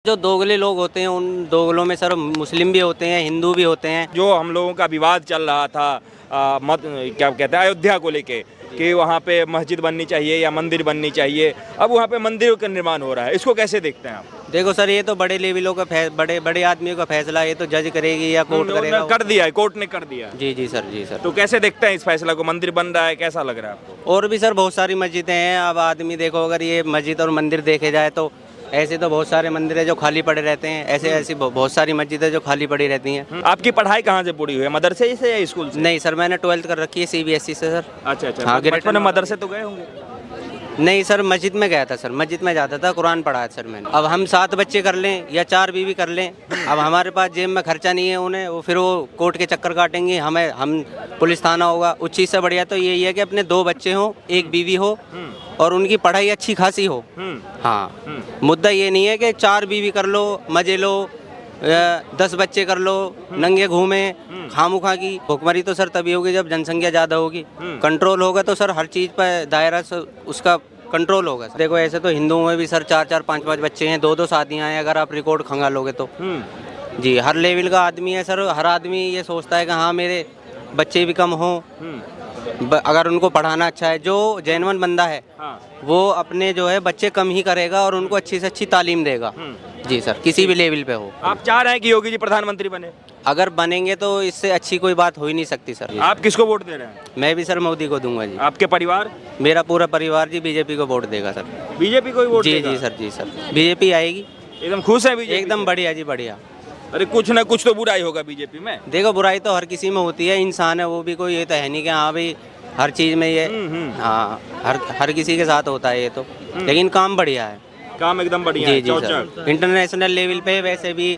जो दोगले लोग होते हैं उन दोगलों में सर मुस्लिम भी होते हैं, हिंदू भी होते हैं। जो हम लोगों का विवाद चल रहा था मत क्या कहते हैं अयोध्या को लेके कि वहाँ पे मस्जिद बननी चाहिए या मंदिर बननी चाहिए, अब वहाँ पे मंदिर का निर्माण हो रहा है, इसको कैसे देखते हैं आप? देखो सर, ये तो बड़े लेवलों का बड़े बड़े आदमियों का फैसला, ये तो जज करेगी या कोर्ट करेगा। कर दिया है, कोर्ट ने कर दिया। जी जी सर, जी सर। तो कैसे देखते हैं इस फैसला को? मंदिर बन रहा है, कैसा लग रहा है आपको? और भी सर बहुत सारी मस्जिदें हैं। अब आदमी देखो, अगर ये मस्जिद और मंदिर देखे जाए तो ऐसे तो बहुत सारे मंदिर है जो खाली पड़े रहते हैं, ऐसे ऐसी बहुत सारी मस्जिदें जो खाली पड़ी रहती हैं। आपकी पढ़ाई कहाँ से पूरी हुई है, मदरसे से या स्कूल से? नहीं सर, मैंने 12th कर रखी है CBSE से सर। अच्छा अच्छा, हाँ, तो बचपन में मदरसे तो गए होंगे? नहीं सर, मस्जिद में गया था सर, मस्जिद में जाता था, कुरान पढ़ा है सर मैंने। अब हम 7 बच्चे कर लें या 4 बीवी कर लें, अब हमारे पास जेब में खर्चा नहीं है उन्हें, वो फिर वो कोर्ट के चक्कर काटेंगे, हम पुलिस थाना होगा। उस चीज़ से बढ़िया तो यही है कि अपने 2 बच्चे हों, 1 बीवी हो और उनकी पढ़ाई अच्छी खासी हो। हाँ, मुद्दा ये नहीं है कि 4 बीवी कर लो, मजे लो, 10 बच्चे कर लो, नंगे घूमे, खामुखा की भुखमरी तो सर तभी होगी जब जनसंख्या ज़्यादा होगी। कंट्रोल होगा तो सर हर चीज़ पर दायरा उसका कंट्रोल होगा। देखो ऐसे तो हिंदुओं में भी सर 4-4, 5-5 बच्चे हैं, 2-2 शादियाँ हैं, अगर आप रिकॉर्ड खंगालोगे तो। जी, हर लेवल का आदमी है सर, हर आदमी ये सोचता है कि हाँ मेरे बच्चे भी कम हों, अगर उनको पढ़ाना अच्छा है। जो जेन्युइन बंदा है वो अपने जो है बच्चे कम ही करेगा और उनको अच्छी से अच्छी तालीम देगा। जी सर, किसी भी लेवल पे हो। आप चाह रहे हैं कि योगी जी प्रधानमंत्री बने? अगर बनेंगे तो इससे अच्छी कोई बात हो ही नहीं सकती सर। आप किसको वोट दे रहे हैं? मैं भी सर मोदी को दूंगा जी। आपके परिवार? मेरा पूरा परिवार जी बीजेपी को वोट देगा सर। बीजेपी को ही वोट जी देगा? जी सर, जी सर, बीजेपी आएगी। एकदम खुश है बीजेपी? एकदम बढ़िया जी, बढ़िया। अरे कुछ ना कुछ तो बुराई होगा बीजेपी में। देखो बुराई तो हर किसी में होती है, इंसान है वो भी, कोई ये तो है नहीं कि हाँ भाई हर चीज़ में ये हाँ हर किसी के साथ होता है ये तो, लेकिन काम बढ़िया है। काम एकदम बढ़िया जी है, जी सर। इंटरनेशनल लेवल पे वैसे भी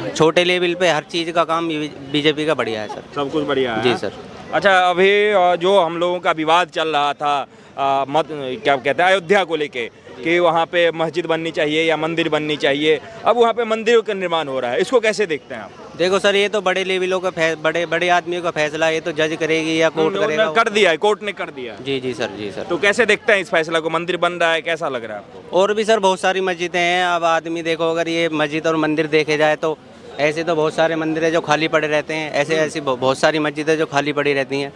छोटे लेवल पे हर चीज़ का काम बीजेपी का बढ़िया है सर। सब कुछ बढ़िया है। जी सर। अच्छा, अभी जो हम लोगों का विवाद चल रहा था क्या कहते हैं अयोध्या को लेके कि वहाँ पे मस्जिद बननी चाहिए या मंदिर बननी चाहिए, अब वहाँ पे मंदिर का निर्माण हो रहा है, इसको कैसे देखते हैं आप? देखो सर, ये तो बड़े लेवलों का बड़े बड़े आदमियों का फैसला, ये तो जज करेगी या कोर्ट करेगा। कर दिया है, कोर्ट ने कर दिया। जी जी सर, जी सर। तो कैसे देखते हैं इस फैसला को? मंदिर बन रहा है, कैसा लग रहा है आपको? और भी सर बहुत सारी मस्जिदें हैं। अब आदमी देखो, अगर ये मस्जिद और मंदिर देखे जाए तो ऐसे तो बहुत सारे मंदिर है जो खाली पड़े रहते हैं, ऐसे ऐसी बहुत सारी मस्जिदें जो खाली पड़ी रहती हैं।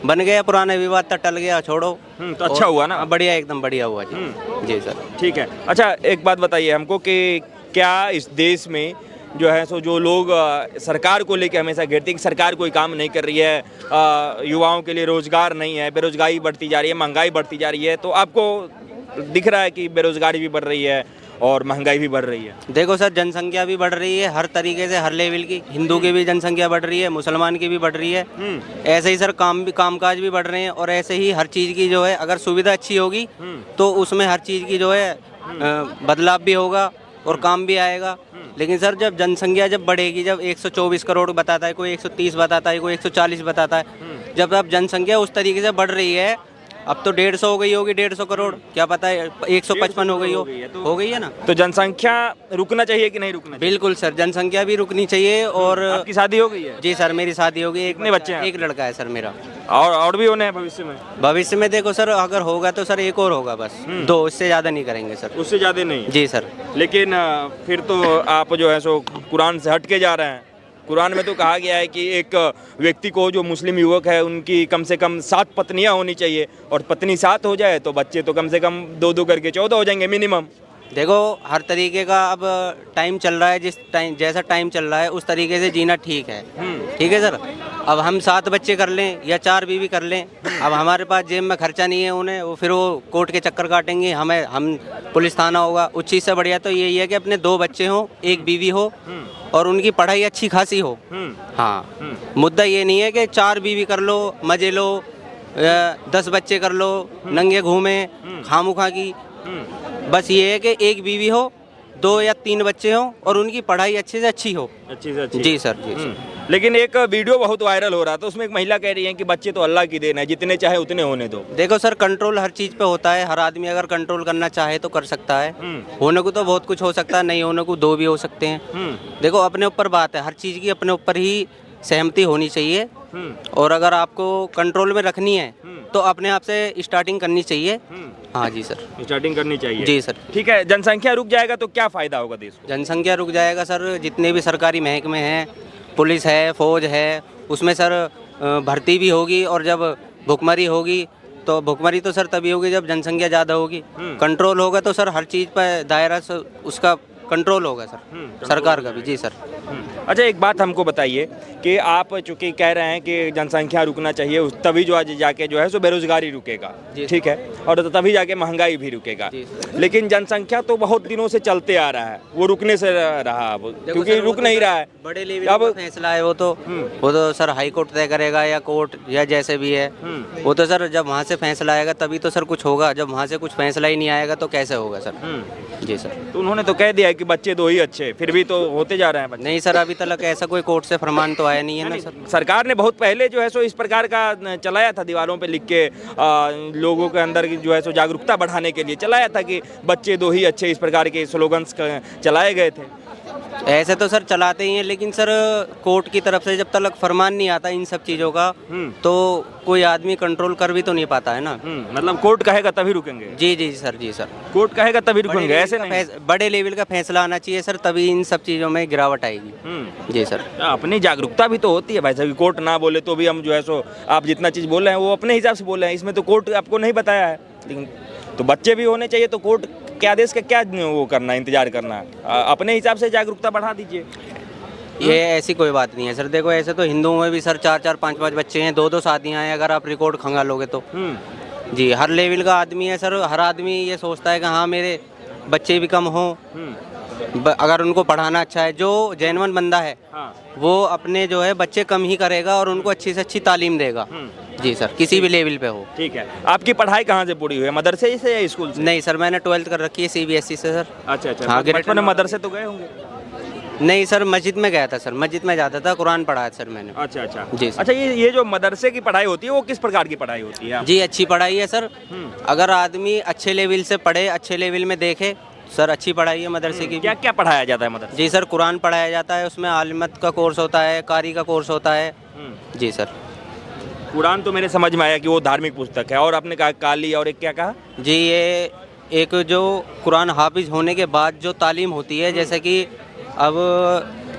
बन गया, पुराना विवाद तो टल गया, छोड़ो। तो अच्छा हुआ ना? बढ़िया, एकदम बढ़िया हुआ जी। जी सर। ठीक है। अच्छा, एक बात बताइए हमको कि क्या इस देश में जो है सो जो लोग सरकार को लेकर हमेशा घेरते हैं कि सरकार कोई काम नहीं कर रही है, युवाओं के लिए रोजगार नहीं है, बेरोजगारी बढ़ती जा रही है, महंगाई बढ़ती जा रही है, तो आपको दिख रहा है कि बेरोजगारी भी बढ़ रही है और महंगाई भी बढ़ रही है? देखो सर, जनसंख्या भी बढ़ रही है हर तरीके से, हर लेवल की। हिंदू की भी जनसंख्या बढ़ रही है, मुसलमान की भी बढ़ रही है। ऐसे ही सर कामकाज भी बढ़ रहे हैं, और ऐसे ही हर चीज़ की जो है अगर सुविधा अच्छी होगी तो उसमें हर चीज़ की जो है बदलाव भी होगा और काम भी आएगा। लेकिन सर जब जनसंख्या जब बढ़ेगी, जब 124 करोड़ बताता है कोई, 130 बताता है कोई, 140 बताता है, जब अब जनसंख्या उस तरीके से बढ़ रही है, अब तो 150 हो गई होगी, 150 करोड़, क्या पता है 155 हो गई हो गई है ना। तो जनसंख्या रुकना चाहिए कि नहीं रुकना चाहिए? बिल्कुल सर, जनसंख्या भी रुकनी चाहिए। और आपकी शादी हो गई है? जी सर, मेरी शादी हो गई। कितने बच्चे हैं? एक लड़का है सर मेरा। और भी होने हैं भविष्य में? भविष्य में देखो सर, अगर होगा तो सर एक और होगा बस, 2, उससे ज़्यादा नहीं करेंगे सर। उससे ज़्यादा नहीं? जी सर। लेकिन फिर तो आप जो है सो कुरान से हट के जा रहे हैं। कुरान में तो कहा गया है कि एक व्यक्ति को, जो मुस्लिम युवक है, उनकी कम से कम 7 पत्नियां होनी चाहिए, और पत्नी 7 हो जाए तो बच्चे तो कम से कम 2-2 करके 14 हो जाएंगे मिनिमम। देखो हर तरीके का अब टाइम चल रहा है, जैसा टाइम चल रहा है उस तरीके से जीना ठीक है। ठीक है सर। अब हम 7 बच्चे कर लें या 4 बीवी कर लें, अब हमारे पास जेब में खर्चा नहीं है उन्हें, वो फिर वो कोर्ट के चक्कर काटेंगे, हम पुलिस थाना होगा। उस चीज़ से बढ़िया तो यही है कि अपने 2 बच्चे हों, 1 बीवी हो और उनकी पढ़ाई अच्छी खासी हो। हाँ, मुद्दा ये नहीं है कि 4 बीवी कर लो, मजे लो, 10 बच्चे कर लो, नंगे घूमे, खामुखा की। बस ये है कि 1 बीवी हो, 2 या 3 बच्चे हों और उनकी पढ़ाई अच्छे से अच्छी हो। अच्छी से अच्छी? जी सर, जी सर। लेकिन एक वीडियो बहुत वायरल हो रहा था, उसमें एक महिला कह रही है कि बच्चे तो अल्लाह की देन है, जितने चाहे उतने होने दो। देखो सर, कंट्रोल हर चीज़ पे होता है, हर आदमी अगर कंट्रोल करना चाहे तो कर सकता है। होने को तो बहुत कुछ हो सकता है, नहीं होने को 2 भी हो सकते हैं। देखो अपने ऊपर बात है, हर चीज़ की अपने ऊपर ही सहमति होनी चाहिए, और अगर आपको कंट्रोल में रखनी है तो अपने आप से स्टार्टिंग करनी चाहिए। हाँ जी सर, स्टार्टिंग करनी चाहिए। जी सर। ठीक है, जनसंख्या रुक जाएगा तो क्या फायदा होगा देश को? जनसंख्या रुक जाएगा सर, जितने भी सरकारी महकमे हैं, पुलिस है, फौज है, उसमें सर भर्ती भी होगी। और जब भुखमरी होगी तो भुखमरी तो सर तभी होगी जब जनसंख्या ज़्यादा होगी। कंट्रोल होगा तो सर हर चीज़ पर दायरा उसका कंट्रोल होगा सर, सरकार का भी। जी सर। अच्छा, एक बात हमको बताइए कि आप चूंकि कह रहे हैं कि जनसंख्या रुकना चाहिए, तभी जो आज जाके जो है सो बेरोजगारी रुकेगा, ठीक है, और तभी जाके महंगाई भी रुकेगा। लेकिन जनसंख्या तो बहुत दिनों से चलते आ रहा है, वो रुकने से रहा अब, क्योंकि रुक नहीं रहा है। बड़े लेवल का फैसला है वो तो सर हाई कोर्ट तय करेगा या कोर्ट या जैसे भी है। वो तो सर जब वहाँ से फैसला आएगा तभी तो सर कुछ होगा, जब वहाँ से कुछ फैसला ही नहीं आएगा तो कैसे होगा सर। जी सर। तो उन्होंने तो कह दिया है कि बच्चे दो ही अच्छे, फिर भी तो होते जा रहे हैं बच्चे। नहीं सर, अभी तक ऐसा कोई कोर्ट से फरमान तो आया नहीं है ना सर। सरकार ने बहुत पहले जो है सो इस प्रकार का चलाया था, दीवारों पे लिख के लोगों के अंदर जो है सो जागरूकता बढ़ाने के लिए चलाया था कि बच्चे दो ही अच्छे, इस प्रकार के स्लोगन्स चलाए गए थे। ऐसे तो सर चलाते ही हैं, लेकिन सर कोर्ट की तरफ से जब तक फरमान नहीं आता इन सब चीज़ों का तो कोई आदमी कंट्रोल कर भी तो नहीं पाता है ना। मतलब कोर्ट कहेगा तभी रुकेंगे? जी जी सर, जी सर। कोर्ट कहेगा तभी रुकेंगे, ऐसे नहीं? बड़े लेवल का फैसला आना चाहिए सर, तभी इन सब चीज़ों में गिरावट आएगी। जी सर। अपनी जागरूकता भी तो होती है भाई साहब, कोर्ट ना बोले तो भी हम जो है सो आप जितना चीज़ बोल रहे हैं वो अपने हिसाब से बोल रहे हैं, इसमें तो कोर्ट आपको नहीं बताया है। लेकिन तो बच्चे भी होने चाहिए, तो कोर्ट क्या आदेश का क्या वो करना, इंतजार करना, अपने हिसाब से जागरूकता बढ़ा दीजिए। ये ऐसी कोई बात नहीं है सर। देखो ऐसे तो हिंदुओं में भी सर 4-4 5-5 बच्चे हैं, 2-2 शादियां हैं, अगर आप रिकॉर्ड खंगालोगे तो। जी, हर लेवल का आदमी है सर। हर आदमी ये सोचता है कि हाँ मेरे बच्चे भी कम हों, अगर उनको पढ़ाना अच्छा है। जो जेन्युइन बंदा है वो अपने जो है बच्चे कम ही करेगा और उनको अच्छी से अच्छी तालीम देगा। जी सर, किसी भी लेवल पे हो। ठीक है, आपकी पढ़ाई कहाँ से पूरी हुई है, मदरसे से या स्कूल से? नहीं सर, मैंने 12th कर रखी है CBSE से सर। अच्छा अच्छा। हाँ, बचपन में मदरसे तो गए होंगे? नहीं सर, मस्जिद में गया था सर, मस्जिद में जाता था, कुरान पढ़ा है सर मैंने। अच्छा अच्छा जी सर। अच्छा, ये जो मदरसे की पढ़ाई होती है वो किस प्रकार की पढ़ाई होती है? जी, अच्छी पढ़ाई है सर। अगर आदमी अच्छे लेवल से पढ़े, अच्छे लेवल में देखे सर, अच्छी पढ़ाई है मदरसे की। क्या क्या पढ़ाया जाता है मदरसे? जी सर, कुरान पढ़ाया जाता है, उसमें आलिमत का कोर्स होता है, कारी का कोर्स होता है। जी सर। कुरान तो मेरे समझ में आया कि वो धार्मिक पुस्तक है, और आपने कहा काली, और एक क्या कहा? जी, ये एक जो कुरान हाफिज होने के बाद जो तालीम होती है, जैसे कि अब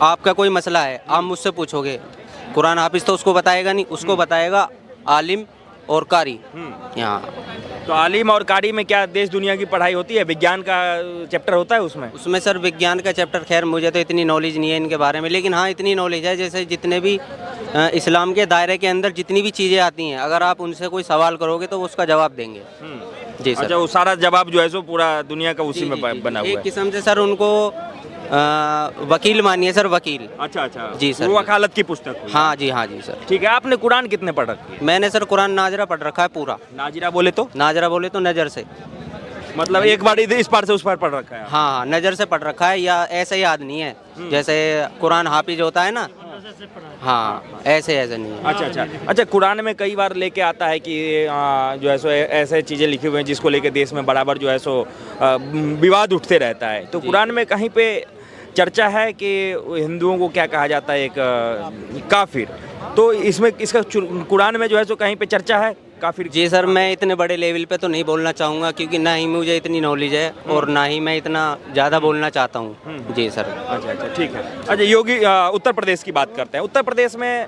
आपका कोई मसला है, आप मुझसे पूछोगे, कुरान हाफिज तो उसको बताएगा नहीं, उसको बताएगा आलिम और कारी। यहाँ तो आलिम और कारी में क्या देश दुनिया की पढ़ाई होती है? विज्ञान का चैप्टर होता है उसमें? उसमें सर विज्ञान का चैप्टर, खैर मुझे तो इतनी नॉलेज नहीं है इनके बारे में, लेकिन हाँ इतनी नॉलेज है जैसे जितने भी इस्लाम के दायरे के अंदर जितनी भी चीज़ें आती हैं, अगर आप उनसे कोई सवाल करोगे तो वो उसका जवाब देंगे। जी सर। अच्छा, वो सारा जवाब जो है सो पूरा दुनिया का उसी में बना हुआ है? एक किस्म से सर उनको वकील मानिए सर, वकील। अच्छा अच्छा। जी सर। वो वकालत की पुस्तक? हाँ जी, हाँ जी सर। ठीक है, आपने कुरान कितने पढ़ रखी है? मैंने सर कुरान नाजरा पढ़ रखा है पूरा। नाजरा बोले तो? नाजरा बोले तो नज़र से, मतलब एक बार इस पार से उस पार पढ़ रखा है? हाँ, नज़र से पढ़ रखा है, या ऐसे याद नहीं है जैसे कुरान हाफिज होता है ना। हाँ, ऐसे नहीं है। अच्छा अच्छा अच्छा। कुरान में कई बार लेके आता है कि जो है सो ऐसे चीज़ें लिखी हुई हैं जिसको लेके देश में बराबर जो है सो विवाद उठते रहता है। तो कुरान में कहीं पे चर्चा है कि हिंदुओं को क्या कहा जाता है, एक काफिर। तो इसमें इसका कुरान में जो है सो कहीं पे चर्चा है काफिर? जी सर, मैं इतने बड़े लेवल पे तो नहीं बोलना चाहूँगा, क्योंकि ना ही मुझे इतनी नॉलेज है और ना ही मैं इतना ज़्यादा बोलना चाहता हूँ। जी सर। अच्छा अच्छा, ठीक है। अच्छा, योगी उत्तर प्रदेश की बात करते हैं। उत्तर प्रदेश में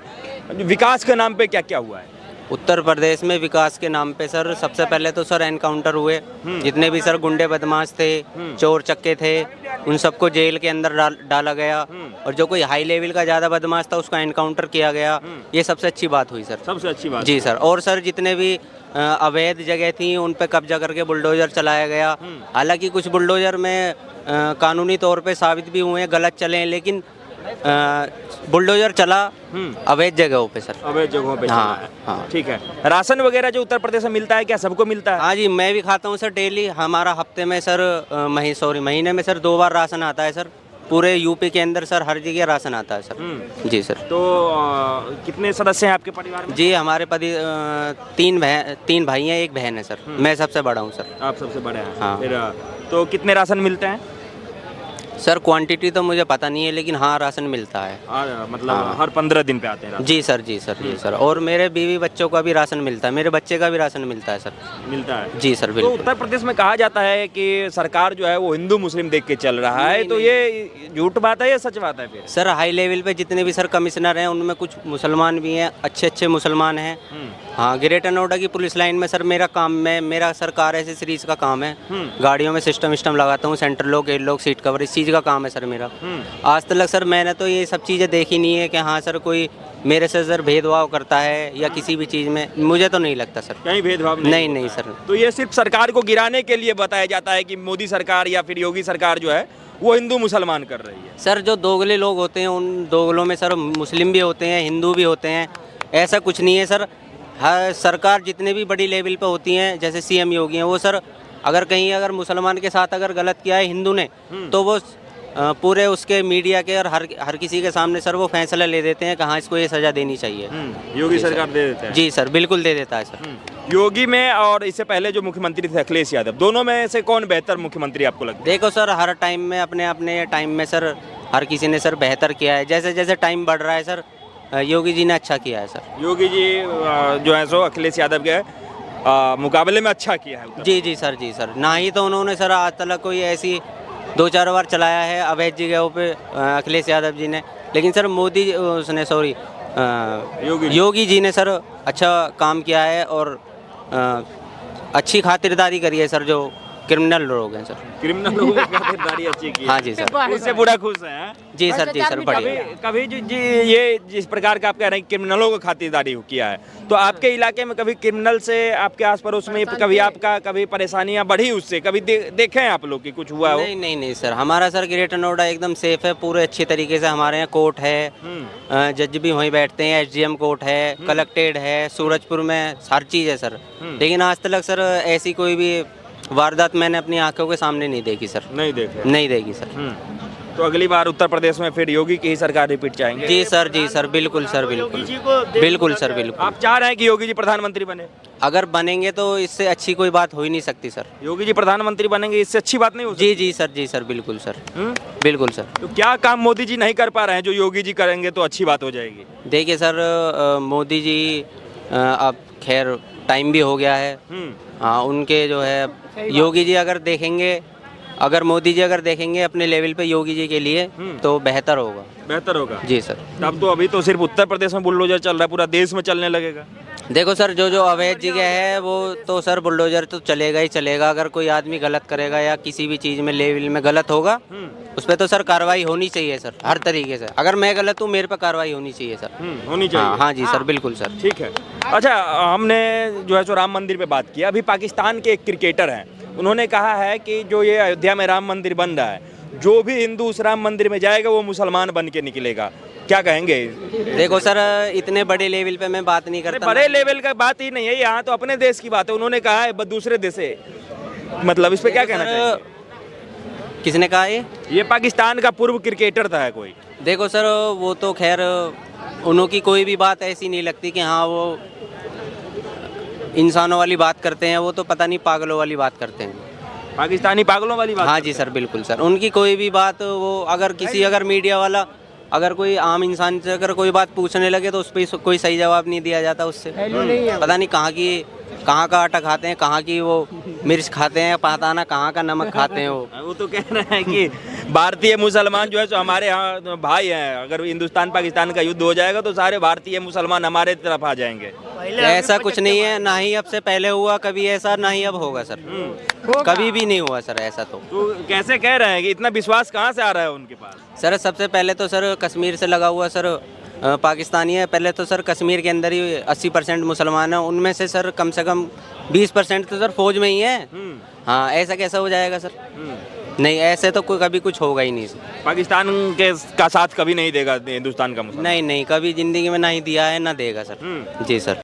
विकास के नाम पे क्या क्या हुआ है? उत्तर प्रदेश में विकास के नाम पे सर सबसे पहले तो सर एनकाउंटर हुए, जितने भी सर गुंडे बदमाश थे, चोर चक्के थे, उन सबको जेल के अंदर डाला गया, और जो कोई हाई लेवल का ज़्यादा बदमाश था उसका एनकाउंटर किया गया। ये सबसे अच्छी बात हुई सर, सबसे अच्छी बात। जी सर। और सर जितने भी अवैध जगह थी उन पे कब्जा करके बुलडोजर चलाया गया। हालांकि कुछ बुलडोजर में कानूनी तौर पे साबित भी हुए हैं, गलत चले हैं, लेकिन बुलडोजर चला अवैध जगहों पे सर, अवैध जगहों पे। हाँ हाँ, ठीक है। राशन वगैरह जो उत्तर प्रदेश में मिलता है क्या सबको मिलता है? हाँ जी, मैं भी खाता हूँ सर डेली। हमारा हफ्ते में सर महीने में सर 2 बार राशन आता है सर। पूरे यूपी के अंदर सर हर जगह राशन आता है सर। जी सर। तो कितने सदस्य हैं आपके परिवार में? जी, हमारे 3 भाई हैं, 1 बहन है सर। मैं सबसे बड़ा हूँ सर। आप सबसे बड़े हैं? हाँ। फिर तो कितने राशन मिलते हैं? सर क्वांटिटी तो मुझे पता नहीं है, लेकिन हाँ राशन मिलता है। मतलब हर 15 दिन पे आते हैं राशन? जी सर, जी सर, जी सर। और मेरे बीवी बच्चों का भी राशन मिलता है, मेरे बच्चे का भी राशन मिलता है सर। मिलता है? जी सर, तो बिल्कुल। उत्तर प्रदेश में कहा जाता है कि सरकार जो है वो हिंदू मुस्लिम देख के चल रहा है, तो ये झूठ बात है या सच बात है फिर? सर हाई लेवल पे जितने भी सर कमिश्नर हैं उनमें कुछ मुसलमान भी हैं, अच्छे अच्छे मुसलमान हैं। हाँ, ग्रेटर नोएडा की पुलिस लाइन में सर मेरा काम में मेरा सर कार एसेसरीज का काम है। गाड़ियों में सिस्टम लगाता हूँ, centre lock, air lock, seat cover, इस चीज़ का काम है सर मेरा। आज तक सर मैंने तो ये सब चीज़ें देखी नहीं है कि हाँ सर कोई मेरे से सर भेदभाव करता है या किसी भी चीज़ में, मुझे तो नहीं लगता सर कहीं भेदभाव नहीं सर। तो ये सिर्फ सरकार को गिराने के लिए बताया जाता है कि मोदी सरकार या फिर योगी सरकार जो है वो हिंदू मुसलमान कर रही है। सर जो दोगले लोग होते हैं उन दोगलों में सर मुस्लिम भी होते हैं, हिंदू भी होते हैं, ऐसा कुछ नहीं है सर। हर सरकार जितने भी बड़ी लेवल पे होती हैं, जैसे सीएम योगी हैं, वो सर अगर कहीं अगर मुसलमान के साथ अगर गलत किया है हिंदू ने, तो वो पूरे उसके मीडिया के और हर किसी के सामने सर वो फैसला ले देते हैं कि हाँ इसको ये सज़ा देनी चाहिए। योगी सरकार दे देता है? जी सर, बिल्कुल दे देता है सर। योगी में और इससे पहले जो मुख्यमंत्री थे अखिलेश यादव, दोनों में से कौन बेहतर मुख्यमंत्री आपको लगता है? देखो सर हर टाइम में अपने अपने टाइम में सर हर किसी ने सर बेहतर किया है, जैसे जैसे टाइम बढ़ रहा है सर योगी जी ने अच्छा किया है सर। योगी जी जो है सो अखिलेश यादव के मुकाबले में अच्छा किया है? जी जी सर, जी सर। ना ही तो उन्होंने सर आज तक कोई ऐसी 2-4 बार चलाया है अवैध जगहों पे अखिलेश यादव जी ने, लेकिन सर मोदी उसने सॉरी योगी जी ने सर अच्छा काम किया है और अच्छी खातिरदारी करी है सर जो क्रिमिनल लोग हैं सर। क्रिमिनल लोगों की खातिरदारी अच्छी की है। हाँ जी सर, उससे पूरा खुश है? जी सर, जी सर, बढ़िया। कभी जी ये जिस प्रकार का आप कह रहे हैं क्रिमिनलों को खातिरदारी किया है, तो आपके इलाके में कभी क्रिमिनल से आपके आस पड़ोस में कभी आपका कभी परेशानियां बढ़ी उससे, कभी देखे हैं आप लोग कि कुछ हुआ हो? नहीं सर, हमारा सर ग्रेटर नोएडा एकदम सेफ है, पूरे अच्छे तरीके से। हमारे यहाँ कोर्ट है, जज भी वहीं बैठते हैं, एसडीएम कोर्ट है, कलेक्टेड है, सूरजपुर में हर चीज़ है सर। लेकिन आज तक सर ऐसी कोई भी वारदात मैंने अपनी आंखों के सामने नहीं देखी सर। नहीं देखी सर। तो अगली बार उत्तर प्रदेश में फिर योगी की ही सरकार रिपीट चाहेंगे? जी सर, बिल्कुल सर, बिल्कुल बिल्कुल सर, बिल्कुल। आप चाह रहे हैं कि योगी जी प्रधानमंत्री बने? अगर बनेंगे तो इससे अच्छी कोई बात हो ही नहीं सकती सर। योगी जी प्रधानमंत्री बनेंगे इससे अच्छी बात नहीं हो सकती? जी सर, बिल्कुल सर, बिल्कुल सर। तो क्या काम मोदी जी नहीं कर पा रहे हैं जो योगी जी करेंगे तो अच्छी बात हो जाएगी? देखिए सर मोदी जी अब खैर टाइम भी हो गया है। हाँ, उनके जो है योगी जी अगर देखेंगे, अगर मोदी जी अगर देखेंगे अपने लेवल पे योगी जी के लिए तो बेहतर होगा। जी सर। तब तो अभी तो सिर्फ उत्तर प्रदेश में बुलडोजर चल रहा है, पूरा देश में चलने लगेगा। देखो सर जो अवैध जगह है वो तो सर बुलडोजर तो चलेगा ही चलेगा। अगर कोई आदमी गलत करेगा या किसी भी चीज़ में लेवल में गलत होगा उस पर तो सर कार्रवाई होनी चाहिए सर, हर तरीके से। अगर मैं गलत हूँ मेरे पे कार्रवाई होनी चाहिए सर। होनी चाहिए? हाँ जी सर, बिल्कुल सर। ठीक है। अच्छा, हमने जो है सो राम मंदिर पे बात किया। अभी पाकिस्तान के एक क्रिकेटर हैं, उन्होंने कहा है कि जो ये अयोध्या में राम मंदिर बन रहा है, जो भी हिंदू उस राम मंदिर में जाएगा वो मुसलमान बन के निकलेगा। क्या कहेंगे? देखो सर इतने बड़े लेवल पे मैं बात नहीं करता। बड़े लेवल का बात ही नहीं है, यहाँ तो अपने देश की बात है। उन्होंने कहा है दूसरे देश से, मतलब इस पे क्या कहना चाहिए? किसने कहा ये पाकिस्तान का पूर्व क्रिकेटर था कोई। देखो सर वो तो खैर उन्हों की कोई भी बात ऐसी नहीं लगती कि हाँ वो इंसानों वाली बात करते हैं, वो तो पता नहीं पागलों वाली बात करते हैं, पाकिस्तानी पागलों वाली बात। हाँ जी सर, बिल्कुल सर। उनकी कोई भी बात वो अगर किसी अगर मीडिया वाला अगर कोई आम इंसान से अगर कोई बात पूछने लगे तो उस पर कोई सही जवाब नहीं दिया जाता उससे। पता नहीं कहाँ का आटा खाते हैं, कहाँ की वो मिर्च खाते हैं, पता ना कहाँ का नमक खाते हैं वो तो कह रहे हैं कि भारतीय मुसलमान जो है सो हमारे यहाँ भाई हैं। अगर हिंदुस्तान पाकिस्तान का युद्ध हो जाएगा तो सारे भारतीय मुसलमान हमारे तरफ आ जाएंगे। ऐसा कुछ नहीं है, ना ही अब से पहले हुआ कभी ऐसा, ना ही अब होगा सर। कभी भी नहीं हुआ सर ऐसा। तो कैसे कह रहे हैं कि इतना विश्वास कहाँ से आ रहा है उनके पास? सर सबसे पहले तो सर कश्मीर से लगा हुआ सर पाकिस्तानी है। पहले तो सर कश्मीर के अंदर ही 80% मुसलमान है, उनमें से सर कम 20% तो सर फौज में ही है। हाँ, ऐसा कैसा हो जाएगा सर? नहीं, ऐसे तो कोई कभी कुछ होगा ही नहीं सर। पाकिस्तान के का साथ कभी नहीं देगा हिंदुस्तान का मुसलमान? नहीं, कभी जिंदगी में नहीं दिया है, ना देगा सर। जी सर।